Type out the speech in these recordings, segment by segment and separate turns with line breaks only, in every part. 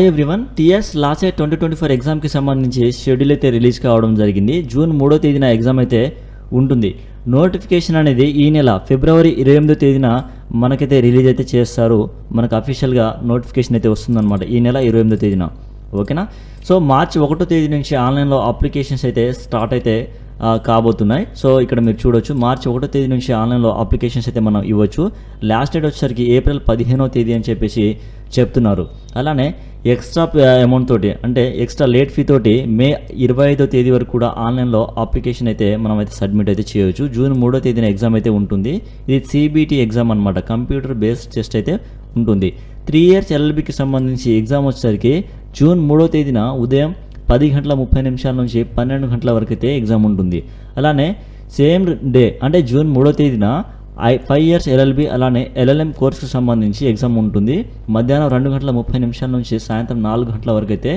Hi everyone, TS last 2024 ఎగ్జామ్కి సంబంధించి schedule అయితే రిలీజ్ కావడం జరిగింది. జూన్ 3వ తేదీన ఎగ్జామ్ అయితే ఉంటుంది. నోటిఫికేషన్ అనేది ఈ నెల ఫిబ్రవరి 28వ తేదీన మనకైతే రిలీజ్ అయితే చేస్తారు. మనకు అఫీషియల్గా నోటిఫికేషన్ అయితే వస్తుందన్నమాట ఈ నెల 28వ తేదీన. ఓకేనా. సో మార్చి 1వ తేదీ నుంచి ఆన్లైన్లో అప్లికేషన్స్ అయితే స్టార్ట్ అయితే కాబోతున్నాయి. సో ఇక్కడ మీరు చూడొచ్చు, మార్చి 1వ తేదీ నుంచి ఆన్లైన్లో అప్లికేషన్స్ అయితే మనం ఇవ్వచ్చు. లాస్ట్ డేట్ వచ్చేసరికి ఏప్రిల్ 15వ తేదీ అని చెప్పేసి చెప్తున్నారు. అలానే ఎక్స్ట్రా అమౌంట్ తోటి, అంటే ఎక్స్ట్రా లేట్ ఫీ తోటి మే 25వ తేదీ వరకు కూడా ఆన్లైన్లో అప్లికేషన్ అయితే మనం అయితే సబ్మిట్ అయితే చేయవచ్చు. జూన్ 3వ తేదీన ఎగ్జామ్ అయితే ఉంటుంది. ఇది సిబిటి ఎగ్జామ్ అనమాట, కంప్యూటర్ బేస్డ్ టెస్ట్ అయితే ఉంటుంది. 3 ఇయర్స్ ఎల్ఎల్బికి సంబంధించి ఎగ్జామ్ వచ్చేసరికి జూన్ 3వ తేదీన ఉదయం 10:30 నుంచి 12 గంటల వరకు అయితే ఎగ్జామ్ ఉంటుంది. అలానే సేమ్ డే అంటే జూన్ 3వ తేదీన 5 ఇయర్స్ ఎల్ఎల్బి అలానే ఎల్ఎల్ఎం కోర్సుకు సంబంధించి ఎగ్జామ్ ఉంటుంది. మధ్యాహ్నం 2:30 నుంచి సాయంత్రం 4 గంటల వరకు అయితే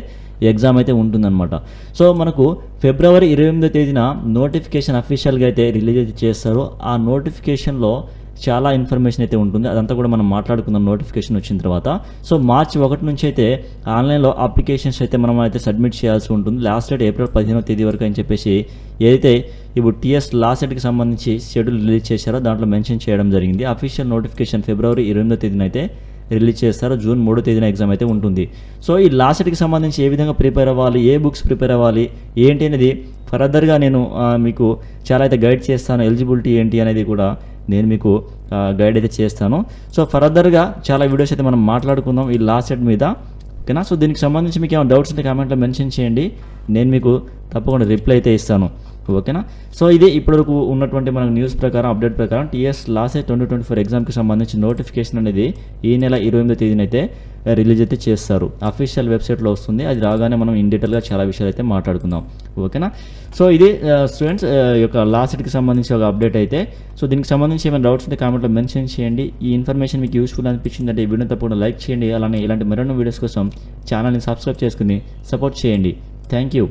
ఎగ్జామ్ అయితే ఉంటుందన్నమాట. సో మనకు ఫిబ్రవరి 28వ తేదీన నోటిఫికేషన్ అఫీషియల్గా అయితే రిలీజ్ అయితే చేస్తారు. ఆ నోటిఫికేషన్లో చాలా ఇన్ఫర్మేషన్ అయితే ఉంటుంది, అదంతా కూడా మనం మాట్లాడుకుందాం నోటిఫికేషన్ వచ్చిన తర్వాత. సో మార్చి 1 నుంచి అయితే ఆన్లైన్లో అప్లికేషన్స్ అయితే మనం అయితే సబ్మిట్ చేయాల్సి ఉంటుంది. లాస్ట్ డేట్ ఏప్రిల్ 15వ తేదీ వరకు అని చెప్పేసి ఏదైతే ఇప్పుడు టీఎస్ లాస్ట్ డేట్కి సంబంధించి షెడ్యూల్ రిలీజ్ చేశారో దాంట్లో మెన్షన్ చేయడం జరిగింది. అఫీషియల్ నోటిఫికేషన్ ఫిబ్రవరి 28వ తేదీన అయితే రిలీజ్ చేస్తారు. జూన్ 3వ తేదీన ఎగ్జామ్ అయితే ఉంటుంది. సో ఈ లాస్ట్ డేట్కి సంబంధించి ఏ విధంగా ప్రిపేర్ అవ్వాలి, ఏ బుక్స్ ప్రిపేర్ అవ్వాలి ఏంటి అనేది ఫర్దర్గా నేను మీకు చాలా అయితే గైడ్ చేస్తాను. ఎలిజిబిలిటీ ఏంటి అనేది కూడా నేను మీకు గైడ్ అయితే చేస్తాను. సో ఫర్దర్గా చాలా వీడియోస్ అయితే మనం మాట్లాడుకుందాం ఈ లాస్ట్ సెట్ మీద. ఓకేనా. సో దీనికి సంబంధించి మీకు ఏమైనా డౌట్స్ ఉంటే కామెంట్లో మెన్షన్ చేయండి, నేను మీకు తప్పకుండా రిప్లై అయితే ఇస్తాను. ఓకేనా. సో ఇది ఇప్పటివరకు ఉన్నటువంటి మనకు న్యూస్ ప్రకారం, అప్డేట్ ప్రకారం టీఎస్ లాస్ట్ 2024 ఎగ్జామ్కి సంబంధించి నోటిఫికేషన్ అనేది ఈ నెల 28వ తేదీన అయితే రిలీజ్ అయితే చేస్తారు. అఫీషియల్ వెబ్సైట్లో వస్తుంది. అది రాగానే మనం ఇన్ డీటెయిల్గా చాలా విషయాలు అయితే మాట్లాడుకుందాం. ఓకేనా. సో ఇది స్టూడెంట్స్ యొక్క లాస్ట్ డేట్కి సంబంధించి ఒక అప్డేట్ అయితే. సో దీనికి సంబంధించి ఏమైనా డౌట్స్ ఉంటే కామెంట్లో మెన్షన్ చేయండి. ఈ ఇన్ఫర్మేషన్ మీకు యూస్ఫుల్ అనిపించిందంటే ఈ వీడియో తప్పకుండా లైక్ చేయండి. అలానే ఇలాంటి మరిన్ని వీడియోస్ కోసం ఛానల్ని సబ్స్క్రైబ్ చేసుకుని సపోర్ట్ చేయండి. Thank you.